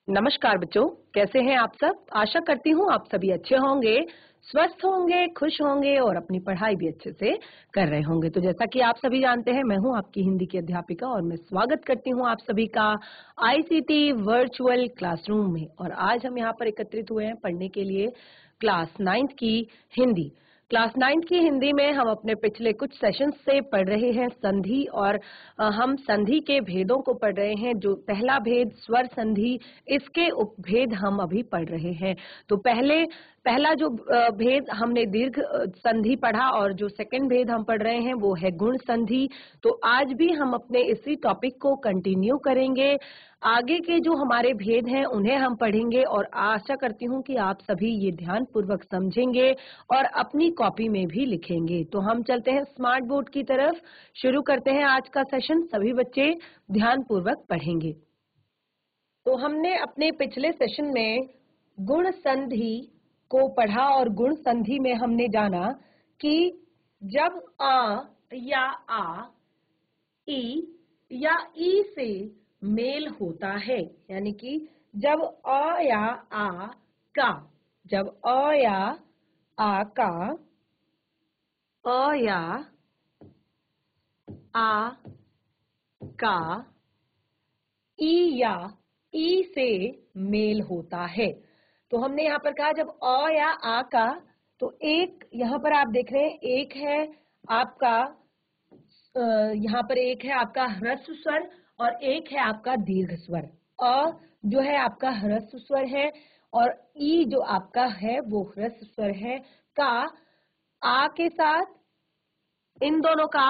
नमस्कार बच्चों, कैसे हैं आप सब। आशा करती हूँ आप सभी अच्छे होंगे, स्वस्थ होंगे, खुश होंगे और अपनी पढ़ाई भी अच्छे से कर रहे होंगे। तो जैसा कि आप सभी जानते हैं, मैं हूँ आपकी हिंदी की अध्यापिका और मैं स्वागत करती हूँ आप सभी का आईसीटी वर्चुअल क्लासरूम में। और आज हम यहाँ पर एकत्रित हुए हैं पढ़ने के लिए क्लास 9th की हिंदी। क्लास 9th की हिंदी में हम अपने पिछले कुछ सेशंस से पढ़ रहे हैं संधि और हम संधि के भेदों को पढ़ रहे हैं। जो पहला भेद स्वर संधि, इसके उपभेद हम अभी पढ़ रहे हैं। तो पहला जो भेद हमने दीर्घ संधि पढ़ा और जो सेकंड भेद हम पढ़ रहे हैं वो है गुण संधि। तो आज भी हम अपने इसी टॉपिक को कंटिन्यू करेंगे। आगे के जो हमारे भेद हैं उन्हें हम पढ़ेंगे और आशा करती हूँ कि आप सभी ये ध्यान पूर्वक समझेंगे और अपनी कॉपी में भी लिखेंगे। तो हम चलते हैं स्मार्ट बोर्ड की तरफ, शुरू करते हैं आज का सेशन। सभी बच्चे ध्यान पूर्वक पढ़ेंगे। तो हमने अपने पिछले सेशन में गुण संधि को पढ़ा और गुण संधि में हमने जाना कि जब आ या आ, ई या ई से मेल होता है, यानी कि जब अ या आ का, जब अ या आ का, अ या आ का ई या ई से मेल होता है। तो हमने यहाँ पर कहा जब अ या आ का, तो एक यहाँ पर आप देख रहे हैं, एक है आपका यहाँ पर एक है आपका ह्रस्व स्वर और एक है आपका दीर्घ स्वर। अ जो है आपका ह्रस्व स्वर है और ई जो आपका है वो ह्रस्व स्वर है। का आ के साथ, इन दोनों का,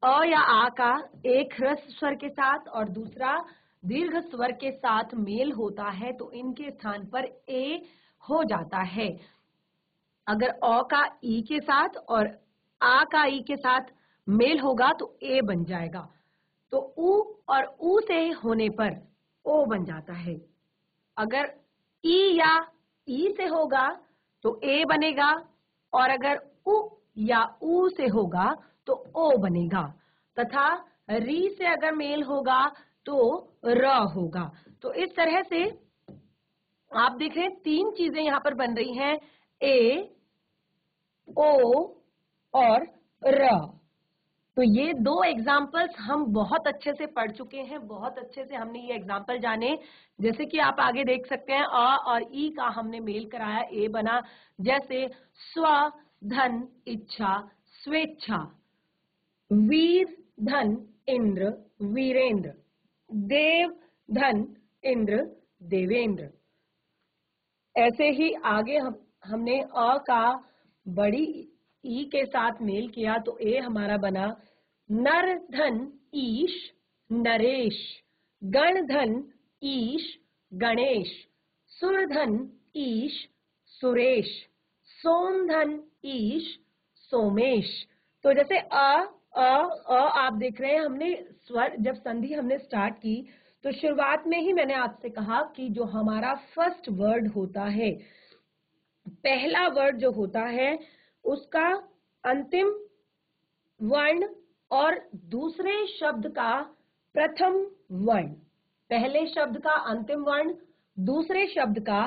अ या आ का एक ह्रस्व स्वर के साथ और दूसरा दीर्घ स्वर के साथ मेल होता है तो इनके स्थान पर ए हो जाता है। अगर अ का ई के साथ और आ का ई के साथ मेल होगा तो ए बन जाएगा। तो उ और उ से होने पर ओ बन जाता है। अगर ई या ई से होगा तो ए बनेगा और अगर उ या उ से होगा तो ओ बनेगा, तथा री से अगर मेल होगा तो र होगा। तो इस तरह से आप देख रहे हैं तीन चीजें यहाँ पर बन रही हैं, ए, ओ और र। तो ये दो एग्जाम्पल्स हम बहुत अच्छे से पढ़ चुके हैं, बहुत अच्छे से हमने ये एग्जाम्पल जाने। जैसे कि आप आगे देख सकते हैं, अ और ई का हमने मेल कराया, ए बना। जैसे स्व धन इच्छा स्वेच्छा, वीर धन इंद्र वीरेंद्र, देव धन इंद्र देवेंद्र। ऐसे ही आगे हमने अ का बड़ी ई के साथ मेल किया तो ए हमारा बना नर धन ईश नरेश, गण धन ईश गणेश, सुर धन ईश सुरेश, सोम धन ईश सोमेश। तो जैसे अ आप देख रहे हैं, हमने स्वर जब संधि हमने स्टार्ट की तो शुरुआत में ही मैंने आपसे कहा कि जो हमारा फर्स्ट वर्ड होता है, पहला वर्ड जो होता है उसका अंतिम वर्ण और दूसरे शब्द का प्रथम वर्ण, पहले शब्द का अंतिम वर्ण, दूसरे शब्द का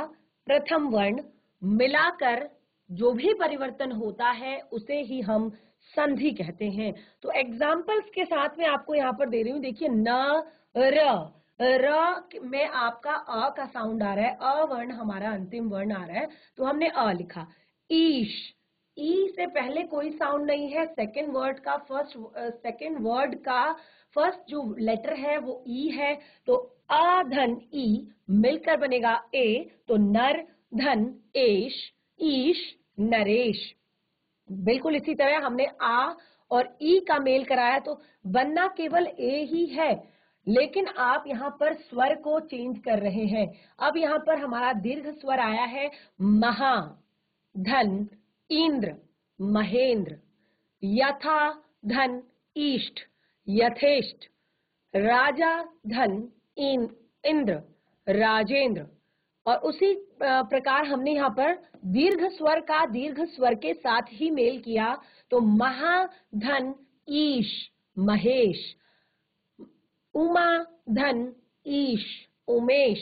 प्रथम वर्ण मिलाकर जो भी परिवर्तन होता है उसे ही हम संधि कहते हैं। तो एग्जाम्पल्स के साथ में आपको यहाँ पर दे रही हूँ, देखिए न र में आपका अ का साउंड आ रहा है, अ वर्ण हमारा अंतिम वर्ण आ रहा है तो हमने अ लिखा। ईश, ई से पहले कोई साउंड नहीं है, सेकेंड वर्ड का फर्स्ट जो लेटर है वो ई है, तो अ धन ई मिलकर बनेगा ए, तो नर धन एश ईश नरेश। बिल्कुल इसी तरह हमने आ और ई का मेल कराया तो बनना केवल ए ही है, लेकिन आप यहाँ पर स्वर को चेंज कर रहे हैं। अब यहाँ पर हमारा दीर्घ स्वर आया है महा धन इंद्र महेंद्र, यथा धन ईष्ट यथेष्ट, राजा धन इंद्र राजेंद्र। और उसी प्रकार हमने यहाँ पर दीर्घ स्वर का दीर्घ स्वर के साथ ही मेल किया तो महाधन ईश महेश, उमा धन ईश उमेश,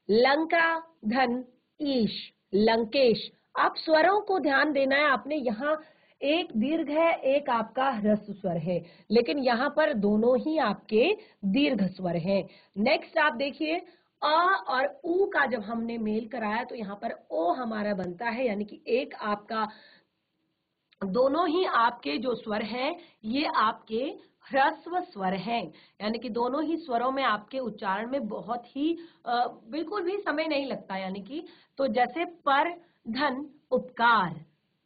लंका धन ईश, लंकेश। आप स्वरों को ध्यान देना है आपने, यहाँ एक दीर्घ है, एक आपका ह्रस्व स्वर है, लेकिन यहाँ पर दोनों ही आपके दीर्घ स्वर हैं। नेक्स्ट आप देखिए, अ और उ का जब हमने मेल कराया तो यहाँ पर ओ हमारा बनता है, यानी कि एक आपका, दोनों ही आपके जो स्वर हैं ये आपके ह्रस्व स्वर हैं, यानी कि दोनों ही स्वरों में आपके उच्चारण में बहुत ही बिल्कुल भी समय नहीं लगता, यानी कि तो जैसे पर धन उपकार,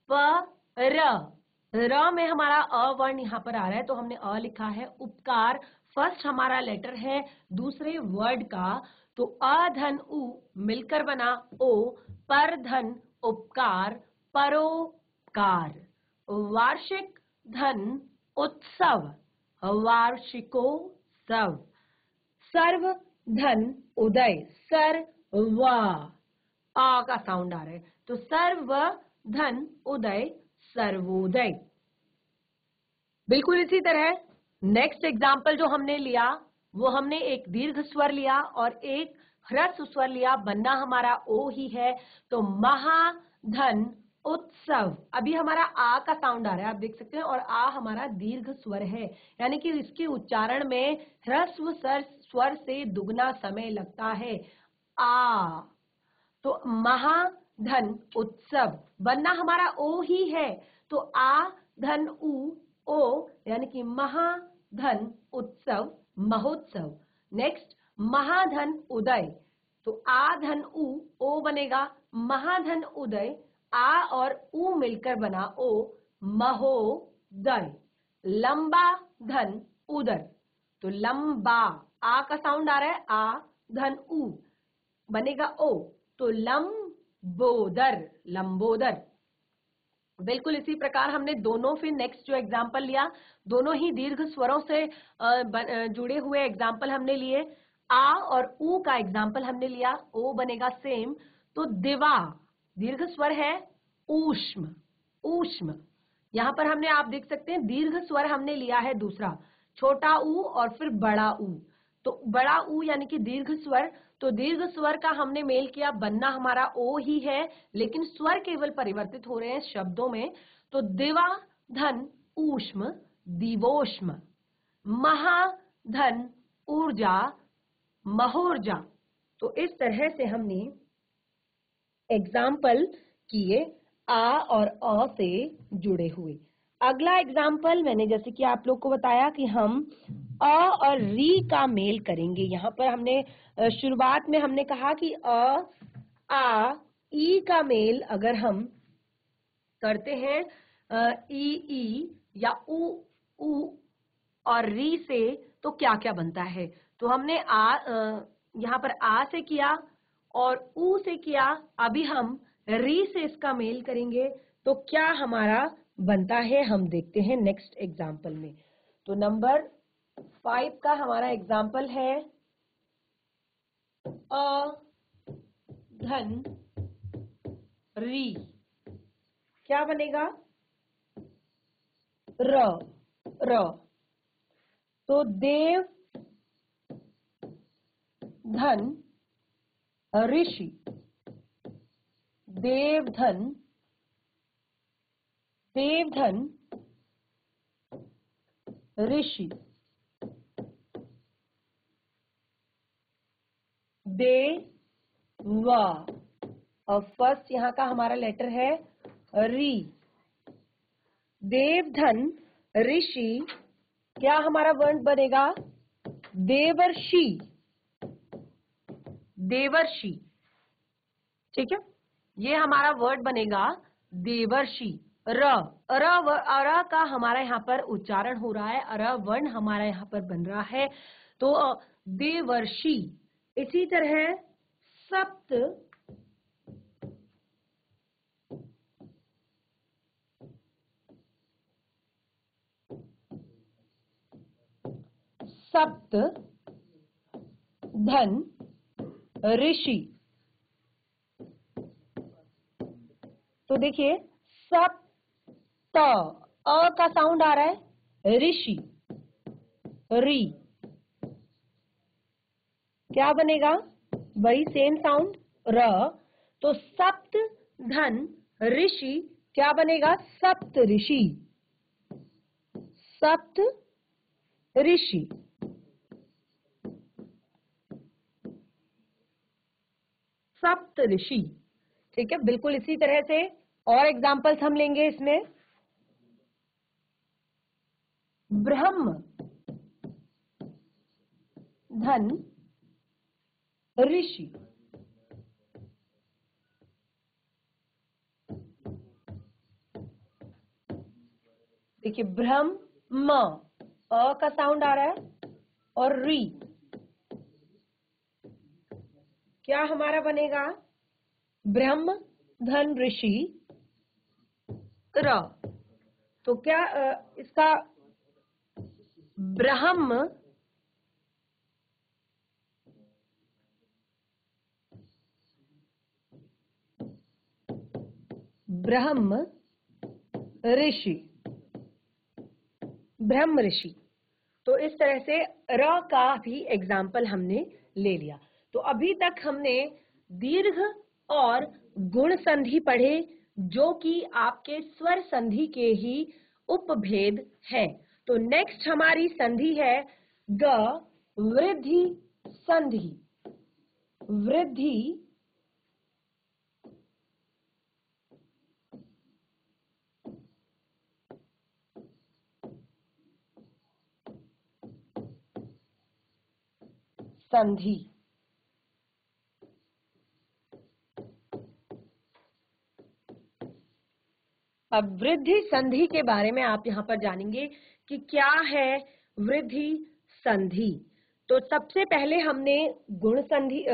प र में हमारा अ वर्ण यहाँ पर आ रहा है तो हमने अ लिखा है। उपकार फर्स्ट हमारा लेटर है दूसरे वर्ड का, तो अ धन उ मिलकर बना ओ, पर धन उपकार, परोपकार। वार्षिक धन उत्सव, वार्षिकोत्सव। सर्व धन उदय, सर्व, आ का साउंड आ रहा है तो सर्व धन उदय, सर्वोदय। बिल्कुल इसी तरह नेक्स्ट एग्जाम्पल जो हमने लिया वो हमने एक दीर्घ स्वर लिया और एक ह्रस्व स्वर लिया, बनना हमारा ओ ही है, तो महाधन उत्सव। अभी हमारा आ का साउंड आ रहा है आप देख सकते हैं, और आ हमारा दीर्घ स्वर है, यानी कि इसके उच्चारण में ह्रस्व स्वर से दुगना समय लगता है। आ, तो महाधन उत्सव बनना हमारा ओ ही है, तो आ धन उ ओ, यानी कि महाधन उत्सव, महोत्सव। नेक्स्ट महाधन उदय, तो आ धन उ ओ बनेगा, महाधन उदय, आ और उ मिलकर बना ओ, महोदय। लंबा धन उदर, तो लंबा, आ का साउंड आ रहा है, आ धन उ बनेगा ओ, तो लंबोदर, लंबोदर। बिल्कुल इसी प्रकार हमने दोनों फिर नेक्स्ट जो एग्जाम्पल लिया, दोनों ही दीर्घ स्वरों से जुड़े हुए एग्जाम्पल हमने लिए। आ और उ का एग्जाम्पल हमने लिया, ओ बनेगा सेम, तो दिवा दीर्घ स्वर है, ऊष्म, ऊष्म। यहाँ पर हमने, आप देख सकते हैं दीर्घ स्वर हमने लिया है दूसरा, छोटा ऊ और फिर बड़ा ऊ, तो बड़ा ऊ यानी कि दीर्घ स्वर, तो दीर्घ स्वर का हमने मेल किया, बनना हमारा ओ ही है, लेकिन स्वर केवल परिवर्तित हो रहे हैं शब्दों में, तो दिवा धन ऊष्म, दिवोष्म। महाधन ऊर्जा, महोर्जा। तो इस तरह से हमने एग्जाम्पल किए आ और अ से जुड़े हुए। अगला एग्जाम्पल मैंने जैसे कि आप लोग को बताया कि हम अ और री का मेल करेंगे। यहाँ पर हमने शुरुआत में हमने कहा कि अ, आ, ई का मेल अगर हम करते हैं ई ई या उ उ और री से, तो क्या क्या बनता है। तो हमने यहाँ पर आ से किया और उ से किया, अभी हम री से इसका मेल करेंगे तो क्या हमारा बनता है, हम देखते हैं नेक्स्ट एग्जाम्पल में। तो नंबर 5 का हमारा एग्जाम्पल है अ धन री, क्या बनेगा, र, र। तो देव धन ऋषि, देवधन, देवधन ऋषि, देवा, और फर्स्ट यहाँ का हमारा लेटर है री। देवधन ऋषि, क्या हमारा वर्ण बनेगा, देवर्षि, देवर्षि। ठीक है, ये हमारा वर्ड बनेगा देवर्षि। र, र का हमारा यहाँ पर उच्चारण हो रहा है, र वर्ण हमारा यहाँ पर बन रहा है, तो देवर्षि। इसी तरह सप्त, सप्त धन ऋषि। तो देखिए सप्त, अ का साउंड आ रहा है, ऋषि, री, क्या बनेगा, वही सेम साउंड र, तो सप्त धन ऋषि क्या बनेगा? सप्त ऋषि, सप्त ऋषि। सप्त ऋषि, ठीक है। बिल्कुल इसी तरह से और एग्जांपल्स हम लेंगे इसमें। ब्रह्म धन ऋषि, देखिए ब्रह्म, अ का साउंड आ रहा है, और री क्या हमारा बनेगा? ब्रह्म धन ऋषि र। तो क्या इसका ब्रह्म ब्रह्म ऋषि, ब्रह्म ऋषि। तो इस तरह से र का भी एग्जाम्पल हमने ले लिया। तो अभी तक हमने दीर्घ और गुण संधि पढ़े, जो कि आपके स्वर संधि के ही उपभेद हैं। तो नेक्स्ट हमारी संधि है ग वृद्धि संधि। वृद्धि संधि। अब वृद्धि संधि के बारे में आप यहाँ पर जानेंगे कि क्या है वृद्धि संधि। तो सबसे पहले हमने गुण संधि,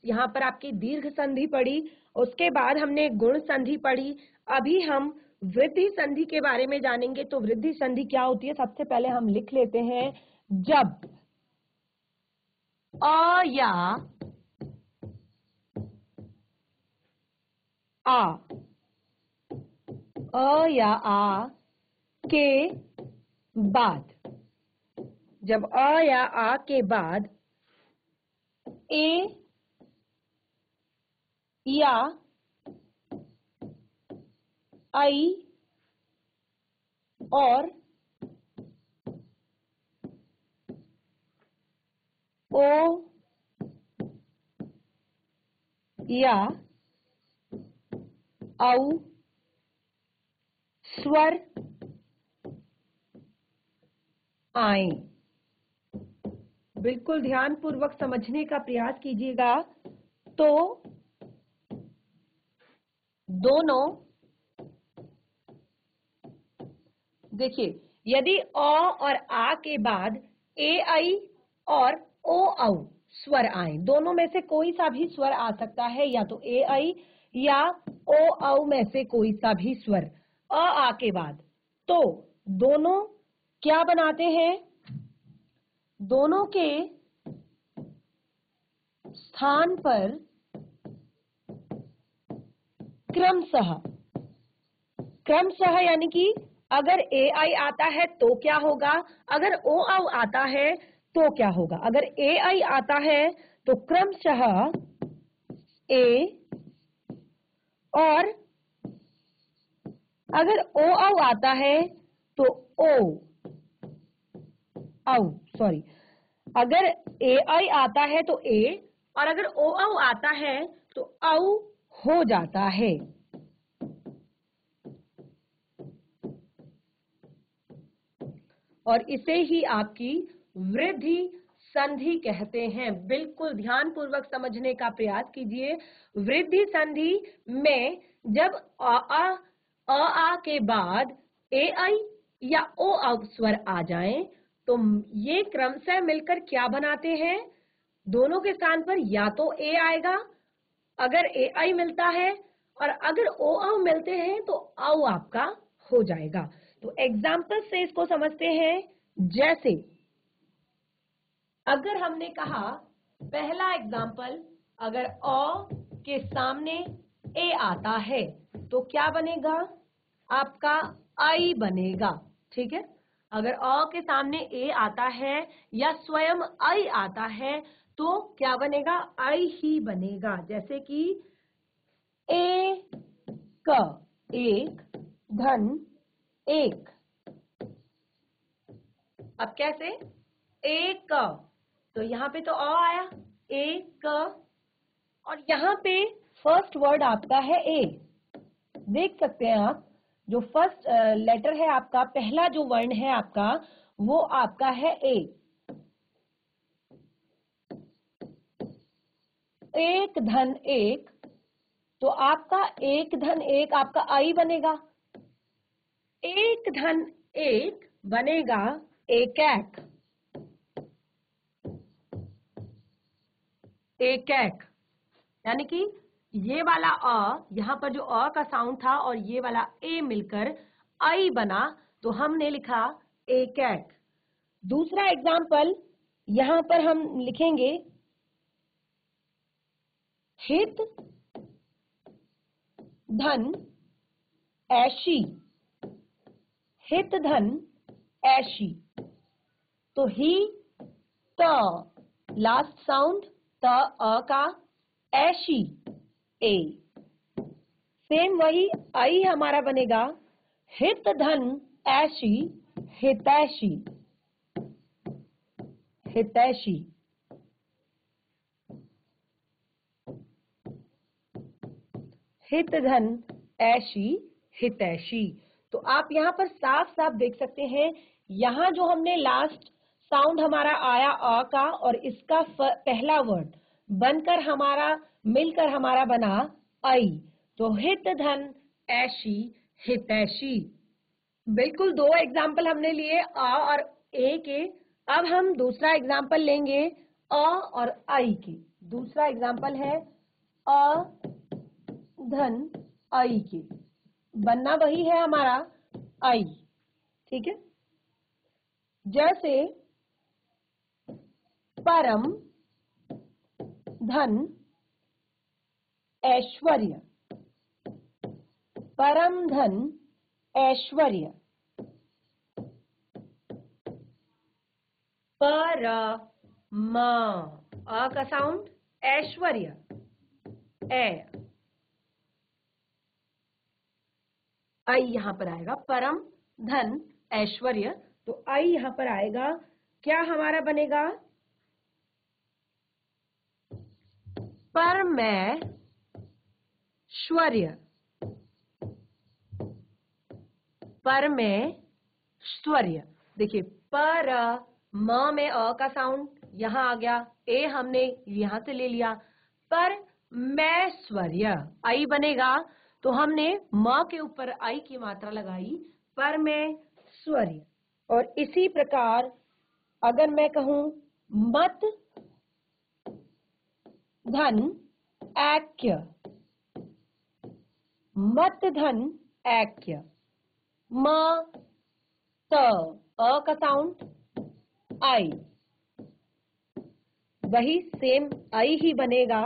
यहाँ पर आपकी दीर्घ संधि पढ़ी, उसके बाद हमने गुण संधि पढ़ी। अभी हम वृद्धि संधि के बारे में जानेंगे। तो वृद्धि संधि क्या होती है, सबसे पहले हम लिख लेते हैं। जब अ या आ, अ या आ के बाद, जब अ या आ के बाद ए या आई और ओ या औ स्वर आए। बिल्कुल ध्यान पूर्वक समझने का प्रयास कीजिएगा। तो दोनों, देखिए यदि अ और आ के बाद ए आई और ओ औ स्वर आए, दोनों में से कोई सा भी स्वर आ सकता है, या तो ए आई या ओ औ में से कोई सा भी स्वर अ आ के बाद, तो दोनों क्या बनाते हैं? दोनों के स्थान पर क्रमशः, क्रमशः यानी कि अगर ए आई आता है तो क्या होगा, अगर ओ औ आता है तो क्या होगा। अगर ए आई आता है तो क्रमशः ए, और अगर ओ औ आता है तो ओ औ, सॉरी, अगर ए आई आता है तो ए, और अगर ओ औ आता है तो औ हो जाता है। और इसे ही आपकी वृद्धि संधि कहते हैं। बिल्कुल ध्यान पूर्वक समझने का प्रयास कीजिए। वृद्धि संधि में जब आ के बाद ए आई या ओ औ स्वर आ जाएं, तो ये क्रमशः मिलकर क्या बनाते हैं? दोनों के स्थान पर या तो ए आएगा अगर ए आई मिलता है, और अगर ओ औ मिलते हैं तो औ आपका हो जाएगा। तो एग्जाम्पल से इसको समझते हैं। जैसे अगर हमने कहा, पहला एग्जाम्पल, अगर अ के सामने ए आता है तो क्या बनेगा? आपका आई बनेगा, ठीक है। अगर अ के सामने ए आता है या स्वयं आई आता है तो क्या बनेगा, आई ही बनेगा। जैसे कि एक, एक धन एक। अब कैसे, एक, तो यहाँ पे तो अ आया, एक, और यहाँ पे फर्स्ट वर्ड आपका है ए। देख सकते हैं आप, जो फर्स्ट लेटर है आपका, पहला जो वर्ण है आपका, वो आपका है ए। एक धन एक, तो आपका एक धन एक आपका आई बनेगा। एक धन एक बनेगा एक एक, एक एक। यानी कि ये वाला अ, यहां पर जो अ का साउंड था और ये वाला ए मिलकर आई बना, तो हमने लिखा एक एक। दूसरा एग्जाम्पल यहां पर हम लिखेंगे हित धन ऐशी, हित धन ऐशी। तो ही, त, लास्ट साउंड त अ का, ऐशी ए। सेम वही आई हमारा बनेगा हित धन ऐशी, हितैषी, हितैषी। हित धन ऐशी, हितैषी। तो आप यहाँ पर साफ साफ देख सकते हैं, यहाँ जो हमने लास्ट साउंड हमारा आया अ का, और इसका पहला वर्ड बनकर हमारा, मिलकर हमारा बना आई। तो हित धन ऐशी, हितैषी। बिल्कुल दो एग्जाम्पल हमने लिए अ और ए के। अब हम दूसरा एग्जाम्पल लेंगे अ और आई के। दूसरा एग्जाम्पल है अ धन आई के, बनना वही है हमारा आई। ठीक है, जैसे परम धन ऐश्वर्य, परम धन ऐश्वर्य। पर म, अ का साउंड, ऐश्वर्य ए, आई यहां पर आएगा परम धन ऐश्वर्य। तो आई यहां पर आएगा, क्या हमारा बनेगा, परमैश्वर्य, परमैश्वर्य। देखिए पर म में अ का साउंड यहां आ गया, ए हमने यहां से ले लिया, पर मैश्वर्य आई बनेगा। तो हमने म के ऊपर आई की मात्रा लगाई, पर मैश्वर्य। और इसी प्रकार अगर मैं कहूं मत धन ऐक्य, मत धन ऐक्य, म, त, अ का साउंड आई, वही सेम आई ही बनेगा।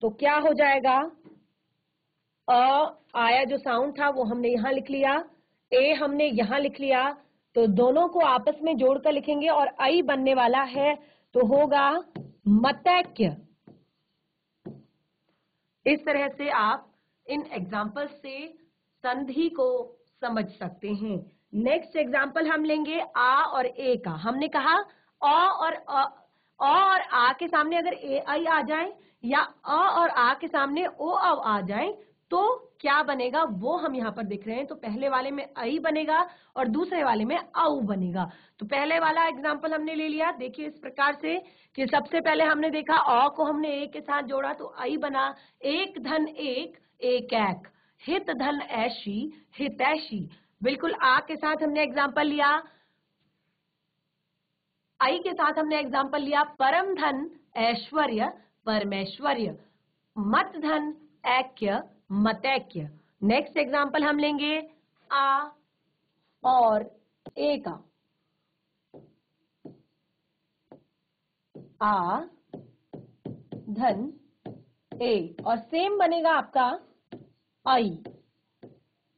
तो क्या हो जाएगा, अ आया जो साउंड था वो हमने यहां लिख लिया, ए हमने यहां लिख लिया, तो दोनों को आपस में जोड़कर लिखेंगे और आई बनने वाला है, तो होगा मतैक्य। इस तरह से आप इन एग्जाम्पल से संधि को समझ सकते हैं। नेक्स्ट एग्जाम्पल हम लेंगे आ और ए का। हमने कहा अ और आ के सामने अगर ए आई आ जाए, या अ और आ के सामने ओ अव आ जाए, तो क्या बनेगा वो हम यहाँ पर देख रहे हैं। तो पहले वाले में आई बनेगा और दूसरे वाले में औ बनेगा। तो पहले वाला एग्जाम्पल हमने ले लिया, देखिए इस प्रकार से कि सबसे पहले हमने देखा अ को हमने ए के साथ जोड़ा तो आई बना, एक धन एक, एक एक, हित धन ऐशी, हितैषी। बिल्कुल आ के साथ हमने एग्जाम्पल लिया, आई के साथ हमने एग्जाम्पल लिया परम धन ऐश्वर्य, परमेश्वर्य, मत धन ऐक्य, मतैक्य। नेक्स्ट एग्जाम्पल हम लेंगे आ और ए का। आ धन ए, और सेम बनेगा आपका आई।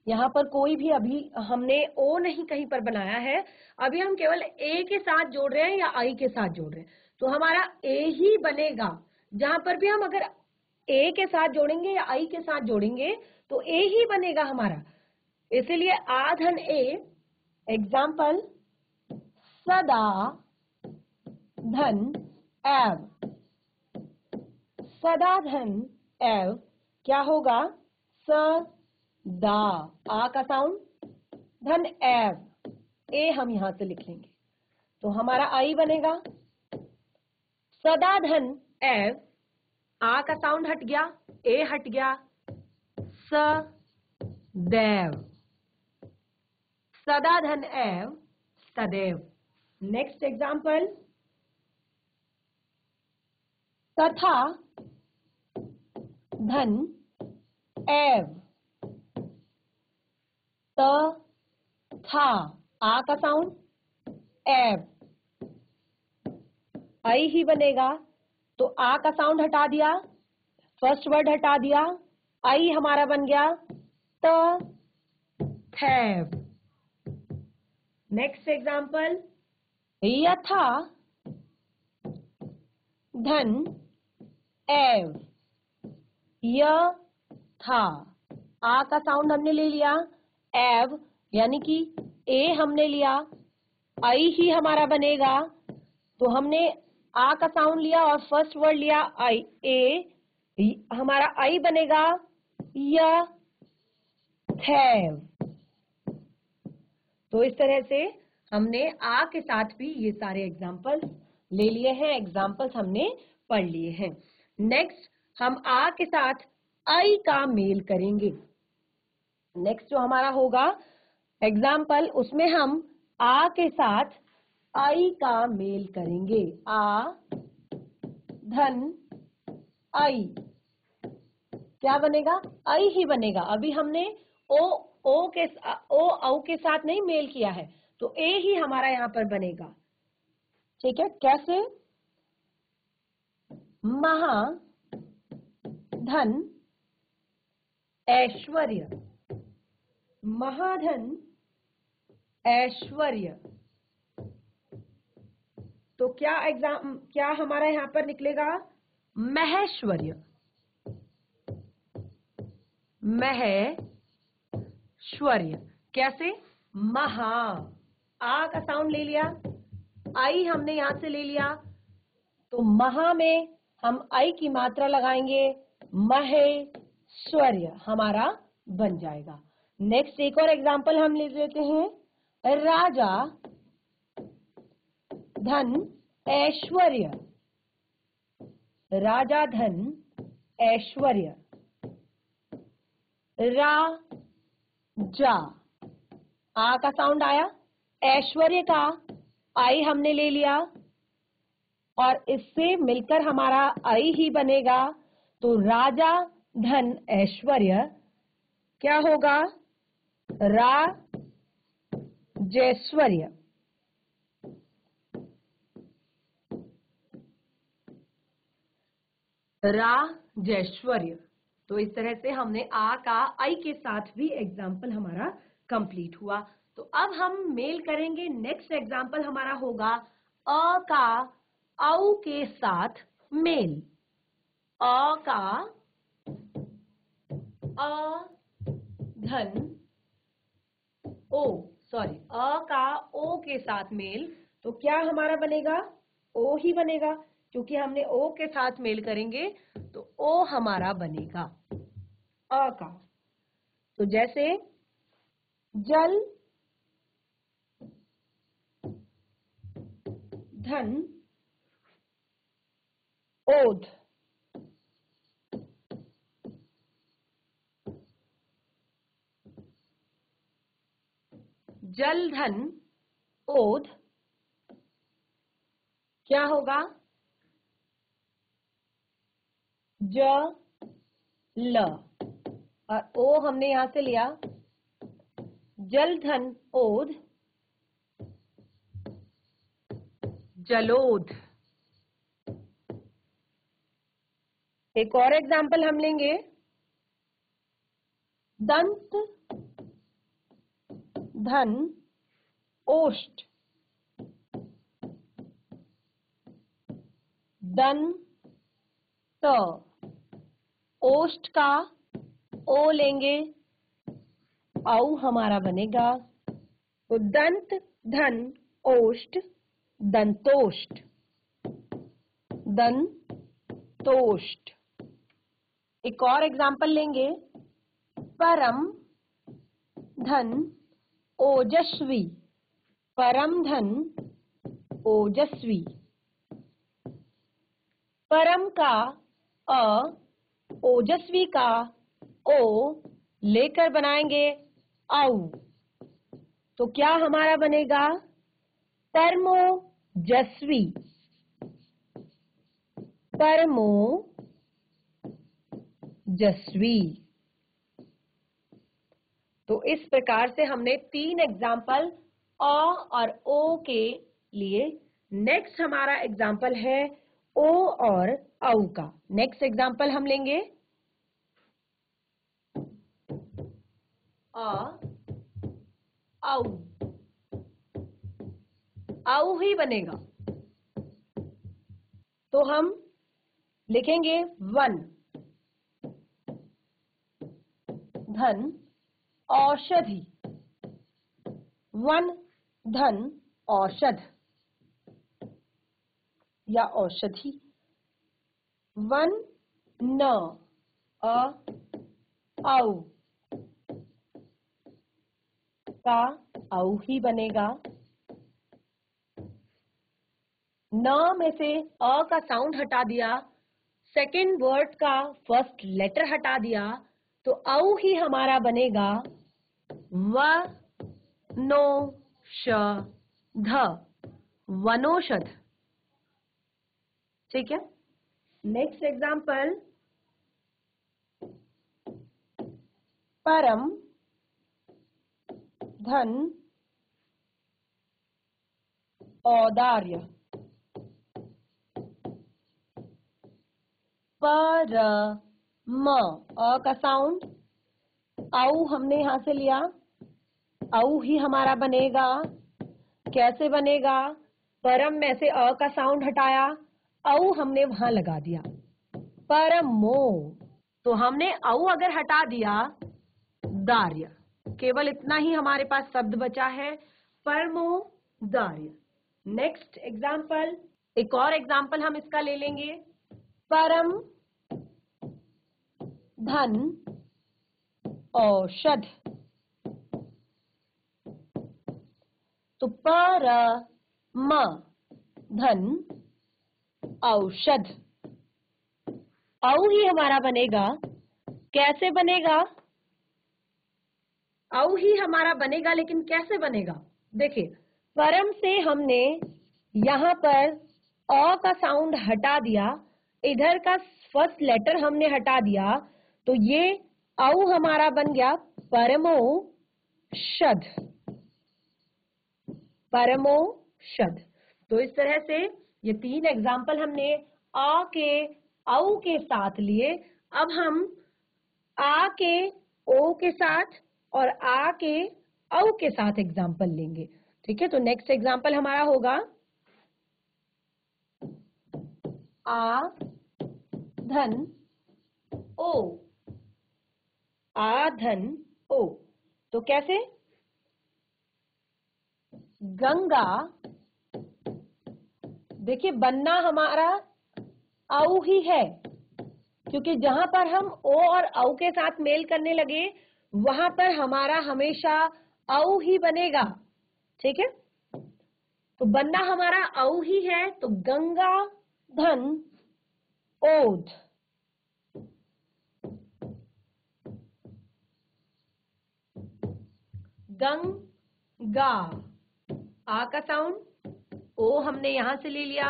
यहाँ पर कोई भी अभी हमने ओ नहीं कहीं पर बनाया है, अभी हम केवल ए के साथ जोड़ रहे हैं या आई के साथ जोड़ रहे हैं। तो हमारा ए ही बनेगा। जहां पर भी हम अगर ए के साथ जोड़ेंगे या आई के साथ जोड़ेंगे तो ए ही बनेगा हमारा। इसीलिए आ धन ए, एग्जाम्पल सदा धन एव, सदा धन एव क्या होगा, स दा, आ का साउंड, धन एव, ए हम यहां से लिख लेंगे तो हमारा आई बनेगा। सदा धन एव, आ का साउंड हट गया, ए हट गया, स दैव, सदा धन एव सदैव। नेक्स्ट एग्जाम्पल, तथा धन एव, त था, आ का साउंड, एव, आई ही बनेगा तो आ का साउंड हटा दिया, फर्स्ट वर्ड हटा दिया, आई हमारा बन गया त थैव। नेक्स्ट एग्जाम्पल, यथा धन एव, य था, आ का साउंड हमने ले लिया, एव यानी कि ए हमने लिया, आई ही हमारा बनेगा तो हमने आ का साउंड लिया और फर्स्ट वर्ड लिया आई, ए हमारा आई बनेगा य थैव। तो इस तरह से हमने आ के साथ भी ये सारे एग्जाम्पल्स ले लिए हैं, एग्जाम्पल्स हमने पढ़ लिए हैं। नेक्स्ट हम आ के साथ आई का मेल करेंगे। नेक्स्ट जो हमारा होगा एग्जाम्पल, उसमें हम आ के साथ आई का मेल करेंगे। आ धन आई क्या बनेगा, आई ही बनेगा। अभी हमने ओ के साथ नहीं मेल किया है तो ए ही हमारा यहां पर बनेगा। ठीक है, कैसे, महा धन ऐश्वर्य, महाधन ऐश्वर्य। तो क्या हमारा यहां पर निकलेगा, महेश्वर्य, महेश्वर्य। कैसे, महा, आ का साउंड ले लिया, आई हमने यहां से ले लिया तो महा में हम आई की मात्रा लगाएंगे, महेश्वर्य हमारा बन जाएगा। नेक्स्ट एक और एग्जांपल हम ले लेते हैं, राजा धन ऐश्वर्य, राजा धन ऐश्वर्य, राजा, आ का साउंड आया, ऐश्वर्य का आई हमने ले लिया और इससे मिलकर हमारा आई ही बनेगा तो राजा धन ऐश्वर्य क्या होगा, राजैश्वर्य। राजैश्वर्य। तो इस तरह से हमने आ का आई के साथ भी एग्जाम्पल हमारा कंप्लीट हुआ। तो अब हम मेल करेंगे। नेक्स्ट एग्जाम्पल हमारा होगा अ का औ के साथ मेल। अ का अ धन ओ, सॉरी, अ का ओ के साथ मेल तो क्या हमारा बनेगा, ओ ही बनेगा क्योंकि हमने ओ के साथ मेल करेंगे तो ओ हमारा बनेगा अ का। तो जैसे जल धन ओध, जल धन ओध क्या होगा, ज ल, और ओ हमने यहां से लिया, जल धन ओध जलोध। एक और एग्जाम्पल हम लेंगे, दंत धन ओष्ठ, दंत, ओष्ठ का ओ लेंगे, औ हमारा बनेगा। तो दंत, धन, ओष्ठ, दंतोष्ठ, दंतोष्ठ। एक और एग्जाम्पल लेंगे, परम धन ओजस्वी, परम धन ओजस्वी। परम का अ, ओजस्वी का ओ लेकर बनाएंगे औ, तो क्या हमारा बनेगा? परमोजस्वी, परमोजस्वी। तो इस प्रकार से हमने 3 एग्जाम्पल अ और ओ के लिए। नेक्स्ट हमारा एग्जाम्पल है ओ और औ का। नेक्स्ट एग्जाम्पल हम लेंगे अ, औ, औ ही बनेगा। तो हम लिखेंगे वन, धन औषधि, वन धन औषध या औषधि। वन न अ, औ का औ ही बनेगा। न में से अ का साउंड हटा दिया, सेकेंड वर्ड का फर्स्ट लेटर हटा दिया, तो औ ही हमारा बनेगा व नो श ध, वनौषध। ठीक है। नेक्स्ट एग्जाम्पल, परम धन औदार्य, परम अ का साउंड, औ हमने यहां से लिया, औ ही हमारा बनेगा। कैसे बनेगा? परम में से अ का साउंड हटाया, औ हमने वहां लगा दिया, परमो। तो हमने औ अगर हटा दिया, दार्य, केवल इतना ही हमारे पास शब्द बचा है, परमो दार्य। नेक्स्ट एग्जाम्पल, एक और एग्जाम्पल हम इसका ले लेंगे, परम धन औषध। तो परम धन औषध, औ ही हमारा बनेगा। कैसे बनेगा? औ ही हमारा बनेगा, लेकिन कैसे बनेगा? देखिए, परम से हमने यहां पर अ का साउंड हटा दिया, इधर का फर्स्ट लेटर हमने हटा दिया, तो ये औ हमारा बन गया परमोषध, परमोषध। तो इस तरह से ये 3 एग्जाम्पल हमने आ के औ के साथ लिए। अब हम आ के ओ के साथ और आ के औ के साथ एग्जाम्पल लेंगे। ठीक है। तो नेक्स्ट एग्जाम्पल हमारा होगा आ धन ओ, आ धन ओ। तो कैसे? गंगा, देखिए बनना हमारा औ ही है, क्योंकि जहां पर हम ओ और औ के साथ मेल करने लगे, वहां पर हमारा हमेशा औ ही बनेगा। ठीक है। तो बनना हमारा औ ही है, तो गंगा धन ओध, गंगा, आ का साउंड, ओ हमने यहां से ले लिया,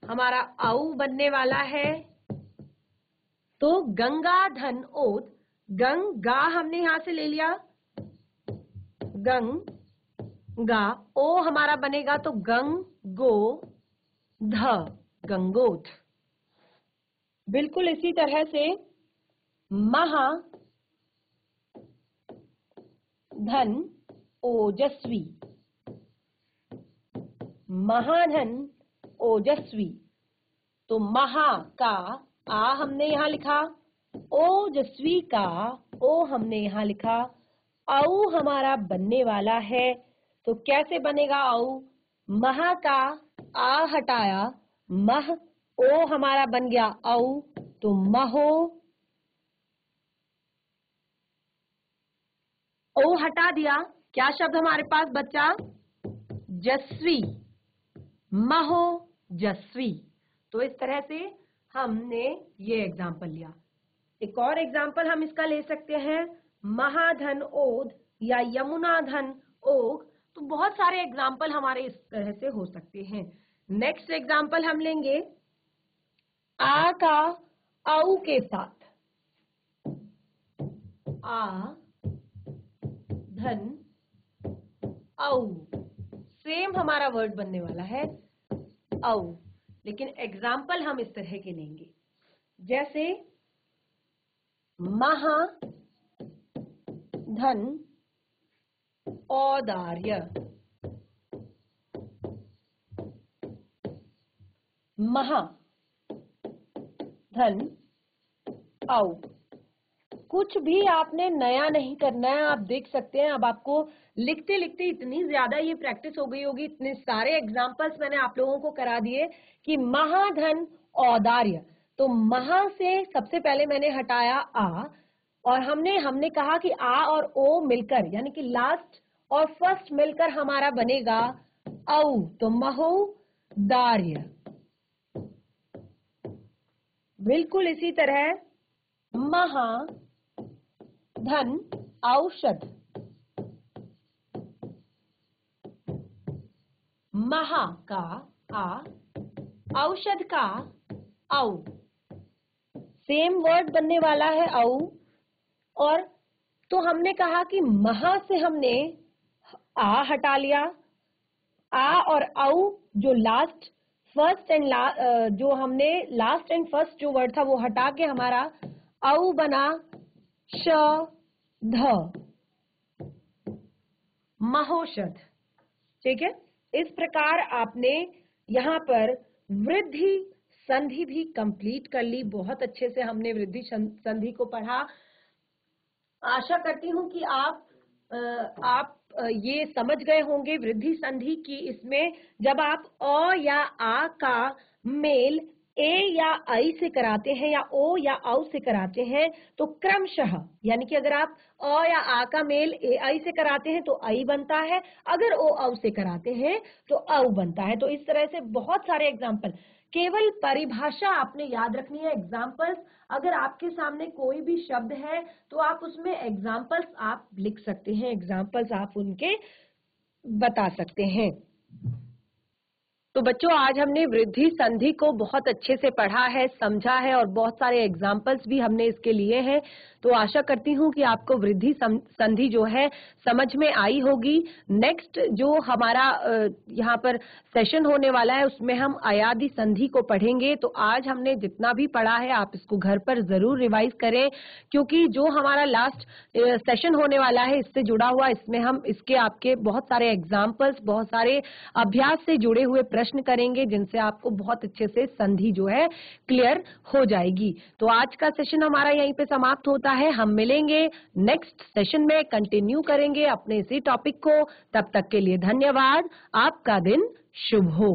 हमारा औ बनने वाला है, तो गंगा धन ओध, गंगा हमने यहां से ले लिया, गंगा, ओ हमारा बनेगा तो गंगो ध, गंगोध। बिल्कुल इसी तरह से महा धन ओजस्वी, महाधन ओजस्वी, तो महा का आ हमने यहाँ लिखा, ओजस्वी का ओ हमने यहाँ लिखा, औ हमारा बनने वाला है। तो कैसे बनेगा औ? महा का आ हटाया, मह, ओ हमारा बन गया औ, तो महो। ओ हटा दिया, क्या शब्द हमारे पास बचा? जस्वी, महो जस्वी। तो इस तरह से हमने ये एग्जाम्पल लिया। एक और एग्जाम्पल हम इसका ले सकते हैं, महाधन ओध या यमुना धन ओघ। तो बहुत सारे एग्जाम्पल हमारे इस तरह से हो सकते हैं। नेक्स्ट एग्जाम्पल हम लेंगे आ का औ के साथ, आ धन औ, सेम हमारा वर्ड बनने वाला है औ, लेकिन एग्जाम्पल हम इस तरह के लेंगे, जैसे महा धन औदार्य, महा धन औ। कुछ भी आपने नया नहीं करना है, आप देख सकते हैं। अब आपको लिखते लिखते इतनी ज्यादा ये प्रैक्टिस हो गई होगी, इतने सारे एग्जाम्पल्स मैंने आप लोगों को करा दिए कि महाधन औदार्य। तो महा से सबसे पहले मैंने हटाया आ, और हमने कहा कि आ और ओ मिलकर, यानी कि लास्ट और फर्स्ट मिलकर हमारा बनेगा औ, तो महो दार्य। बिल्कुल इसी तरह महा धन औषध, महा का आ, औषध का औ, सेम वर्ड बनने वाला है औ। और तो हमने कहा कि महा से हमने आ हटा लिया, आ और औ जो लास्ट फर्स्ट एंड जो हमने लास्ट एंड फर्स्ट जो वर्ड था वो हटा के हमारा औ बना श ध, महोषध। ठीक है, इस प्रकार आपने यहाँ पर वृद्धि संधि भी कंप्लीट कर ली। बहुत अच्छे से हमने वृद्धि संधि को पढ़ा। आशा करती हूँ कि आप ये समझ गए होंगे वृद्धि संधि की। इसमें जब आप अ या आ का मेल ए या आई से कराते हैं या ओ या औ से कराते हैं तो क्रमशः, यानी कि अगर आप अ या आ का मेल ए आई से कराते हैं तो आई बनता है, अगर ओ औ से कराते हैं तो औ बनता है। तो इस तरह से बहुत सारे एग्जाम्पल, केवल परिभाषा आपने याद रखनी है। एग्जाम्पल्स, अगर आपके सामने कोई भी शब्द है तो आप उसमें एग्जाम्पल्स आप लिख सकते हैं, एग्जाम्पल्स आप उनके बता सकते हैं। तो बच्चों, आज हमने वृद्धि संधि को बहुत अच्छे से पढ़ा है, समझा है और बहुत सारे एग्जाम्पल्स भी हमने इसके लिए हैं। तो आशा करती हूँ कि आपको वृद्धि संधि जो है समझ में आई होगी। नेक्स्ट जो हमारा यहाँ पर सेशन होने वाला है उसमें हम अयादि संधि को पढ़ेंगे। तो आज हमने जितना भी पढ़ा है आप इसको घर पर जरूर रिवाइज करें, क्योंकि जो हमारा लास्ट सेशन होने वाला है इससे जुड़ा हुआ, इसमें हम इसके आपके बहुत सारे एग्जाम्पल्स, बहुत सारे अभ्यास से जुड़े हुए प्रश्न करेंगे जिनसे आपको बहुत अच्छे से संधि जो है क्लियर हो जाएगी। तो आज का सेशन हमारा यहीं पे समाप्त होता है। हम मिलेंगे नेक्स्ट सेशन में, कंटिन्यू करेंगे अपने इसी टॉपिक को। तब तक के लिए धन्यवाद। आपका दिन शुभ हो।